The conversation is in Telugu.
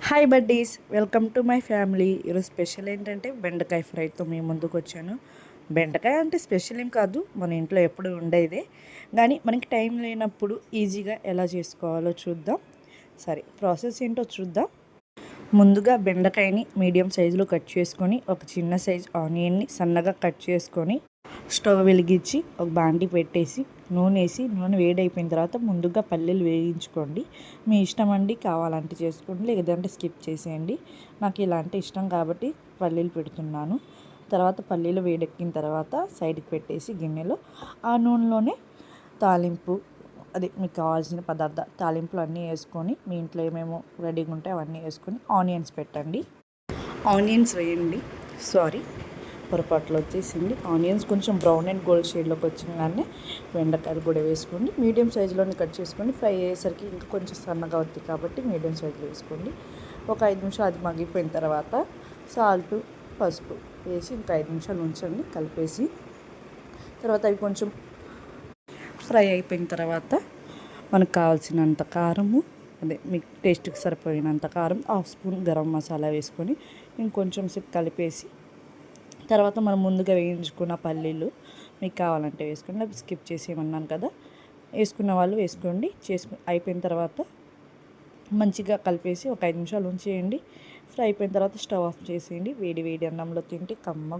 Hi buddies, welcome to my family. ఈరోజు స్పెషల్ ఏంటంటే బెండకాయ ఫ్రైతో మీ ముందుకు వచ్చాను. బెండకాయ అంటే స్పెషల్ ఏం కాదు, మన ఇంట్లో ఎప్పుడు ఉండేదే. కానీ మనకి టైం లేనప్పుడు ఈజీగా ఎలా చేసుకోవాలో చూద్దాం. సరే, ప్రాసెస్ ఏంటో చూద్దాం. ముందుగా బెండకాయని మీడియం సైజులో కట్ చేసుకొని, ఒక చిన్న సైజ్ ఆనియన్ని సన్నగా కట్ చేసుకొని స్టవ్ వెలిగించి ఒక బాండి పెట్టేసి నూనె వేసి, నూనె వేడైపోయిన తర్వాత ముందుగా పల్లీలు వేయించుకోండి. మీ ఇష్టం అండి, కావాలంటే చేసుకోండి, లేదంటే స్కిప్ చేసేయండి. నాకు ఇలాంటి ఇష్టం కాబట్టి పల్లీలు పెడుతున్నాను. తర్వాత పల్లీలు వేడెక్కిన తర్వాత సైడ్కి పెట్టేసి గిన్నెలో ఆ నూనెలోనే తాలింపు, అది మీకు కావాల్సిన తాలింపులు అన్నీ వేసుకొని, మీ ఇంట్లో ఏమేమో రెడీగా ఉంటే అవన్నీ వేసుకొని ఆనియన్స్ పెట్టండి. ఆనియన్స్ వేయండి. సారీ, పొరపాట్లు వచ్చేసింది. ఆనియన్స్ కొంచెం బ్రౌన్ అండ్ గోల్డ్ షేడ్లోకి వచ్చిన బెండకాయలు కూడా వేసుకోండి. మీడియం సైజులోనే కట్ చేసుకోండి. ఫ్రై అయ్యేసరికి ఇంకా కొంచెం సన్నగా అవుతుంది కాబట్టి మీడియం సైజులో వేసుకోండి. ఒక 5 నిమిషాలు అది మగ్గిపోయిన తర్వాత సాల్ట్, పసుపు వేసి ఇంకా 5 నిమిషాలు ఉంచండి కలిపేసి. తర్వాత అవి కొంచెం ఫ్రై అయిపోయిన తర్వాత మనకు కావాల్సినంత కారము, అదే మీకు టేస్ట్కి సరిపోయినంత కారం, హాఫ్ స్పూన్ గరం మసాలా వేసుకొని ఇంకొంచెం సేపు కలిపేసి, తర్వాత మనం ముందుగా వేయించుకున్న పల్లీలు మీకు కావాలంటే వేసుకోండి. అవి స్కిప్ చేసేయమన్నాను కదా, వేసుకున్న వాళ్ళు వేసుకోండి. అయిపోయిన తర్వాత మంచిగా కలిపేసి ఒక 5 నిమిషాలు ఉంచేయండి. ఫ్రై అయిపోయిన తర్వాత స్టవ్ ఆఫ్ చేసేయండి. వేడి వేడి అన్నంలో తింటే కమ్మ